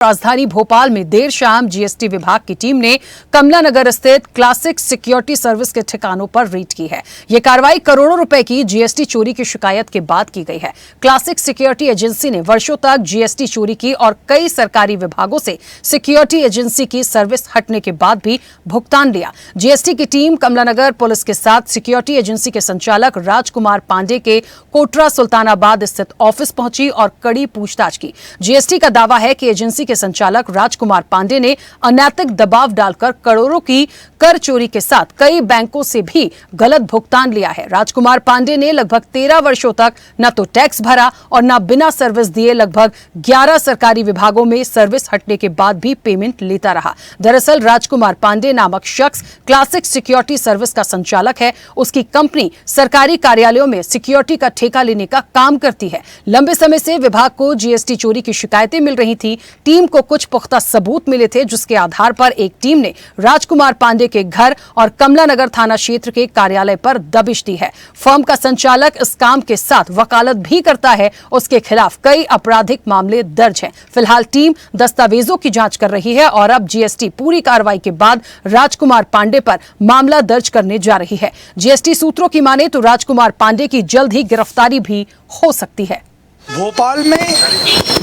राजधानी भोपाल में देर शाम जीएसटी विभाग की टीम ने कमला नगर स्थित क्लासिक सिक्योरिटी सर्विस के ठिकानों पर रेड की है। यह कार्रवाई करोड़ों रुपए की जीएसटी चोरी की शिकायत के बाद की गई है। क्लासिक सिक्योरिटी एजेंसी ने वर्षों तक जीएसटी चोरी की और कई सरकारी विभागों से सिक्योरिटी एजेंसी की सर्विस हटने के बाद भी भुगतान लिया। जीएसटी की टीम कमला नगर पुलिस के साथ सिक्योरिटी एजेंसी के संचालक राजकुमार पांडे के कोटरा सुल्तानाबाद स्थित ऑफिस पहुंची और कड़ी पूछताछ की। जीएसटी का दावा है कि एजेंसी के संचालक राजकुमार पांडे ने अनैतिक दबाव डालकर करोड़ों की कर चोरी के साथ कई बैंकों से भी गलत भुगतान लिया है। राजकुमार पांडे ने लगभग 13 वर्षों तक न तो टैक्स भरा और न बिना सर्विस दिए लगभग 11 सरकारी विभागों में सर्विस हटने के बाद भी पेमेंट लेता रहा। दरअसल राजकुमार पांडे नामक शख्स क्लासिक सिक्योरिटी सर्विस का संचालक है। उसकी कंपनी सरकारी कार्यालयों में सिक्योरिटी का ठेका लेने का काम करती है। लंबे समय से विभाग को जीएसटी चोरी की शिकायतें मिल रही थी। टीम को कुछ पुख्ता सबूत मिले थे, जिसके आधार पर एक टीम ने राजकुमार पांडे के घर और कमला नगर थाना क्षेत्र के कार्यालय पर दबिश दी है। फर्म का संचालक इस काम के साथ वकालत भी करता है। उसके खिलाफ कई आपराधिक मामले दर्ज हैं। फिलहाल टीम दस्तावेजों की जांच कर रही है और अब जीएसटी पूरी कार्रवाई के बाद राजकुमार पांडे पर मामला दर्ज करने जा रही है। जीएसटी सूत्रों की माने तो राजकुमार पांडे की जल्द ही गिरफ्तारी भी हो सकती है। भोपाल में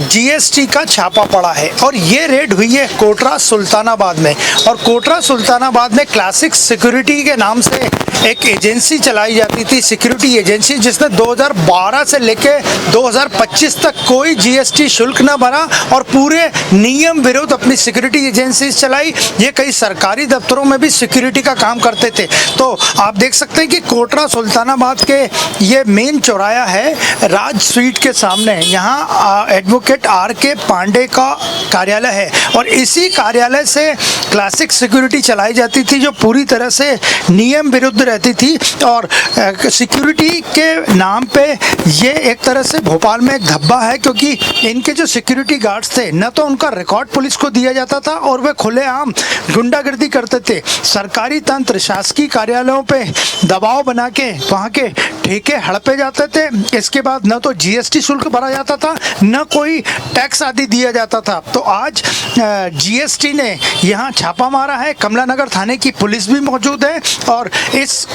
जीएसटी का छापा पड़ा है और ये रेड हुई है कोटरा सुल्तानाबाद में। और कोटरा सुल्तानाबाद में क्लासिक सिक्योरिटी के नाम से एक एजेंसी चलाई जाती थी, सिक्योरिटी एजेंसी, जिसने 2012 से लेके 2025 तक कोई जीएसटी शुल्क न भरा और पूरे नियम विरुद्ध अपनी सिक्योरिटी एजेंसी चलाई। ये कई सरकारी दफ्तरों में भी सिक्योरिटी का काम करते थे। तो आप देख सकते हैं कि कोटरा सुल्तानाबाद के ये मेन चौराया है राज स्वीट के सामने। यहाँ एडवोकेट आर.के. पांडे का कार्यालय है और इसी कार्यालय से क्लासिक सिक्योरिटी चलाई जाती थी, जो पूरी तरह से नियम विरुद्ध रहती थी। और सिक्योरिटी के नाम पे ये एक तरह से भोपाल में एक धब्बा है, क्योंकि इनके जो सिक्योरिटी गार्ड्स थे न तो उनका रिकॉर्ड पुलिस को दिया जाता था और वे खुलेआम गुंडागर्दी करते थे। सरकारी तंत्र शासकीय कार्यालयों पे दबाव बना के वहाँ के ठेके हड़पे जाते थे। इसके बाद न तो जीएसटी शुल्क भरा जाता था, न कोई टैक्स आदि दिया जाता था। तो आज जीएसटी ने यहाँ छापा मारा है। कमला नगर थाने की पुलिस भी मौजूद है और इस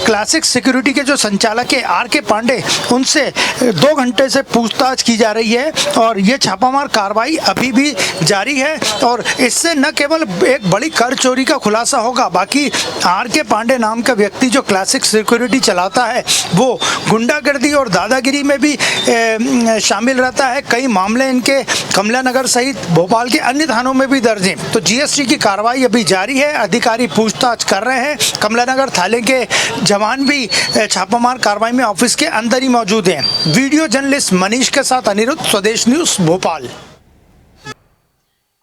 क्लासिक सिक्योरिटी के जो संचालक है आर.के. पांडे, उनसे 2 घंटे से पूछताछ की जा रही है और ये छापामार कार्रवाई अभी भी जारी है। और इससे न केवल एक बड़ी कर चोरी का खुलासा होगा, बाकी आर.के. पांडे नाम का व्यक्ति जो क्लासिक सिक्योरिटी चलाता है वो गुंडागर्दी और दादागिरी में भी शामिल रहता है। कई मामले इनके कमला नगर सहित भोपाल के अन्य थानों में भी दर्ज हैं। तो जीएसटी की कार्रवाई अभी जारी है, अधिकारी पूछताछ कर रहे हैं। कमला नगर थाने के जवान भी छापामार कार्रवाई में ऑफिस के अंदर ही मौजूद हैं। वीडियो जर्नलिस्ट मनीष के साथ अनिरुद्ध, स्वदेश न्यूज भोपाल।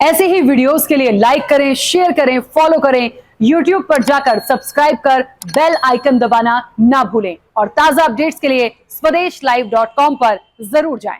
ऐसे ही वीडियोस के लिए लाइक करें, शेयर करें, फॉलो करें। YouTube पर जाकर सब्सक्राइब कर बेल आइकन दबाना ना भूलें और ताजा अपडेट्स के लिए स्वदेशलाइव.com पर जरूर जाएं।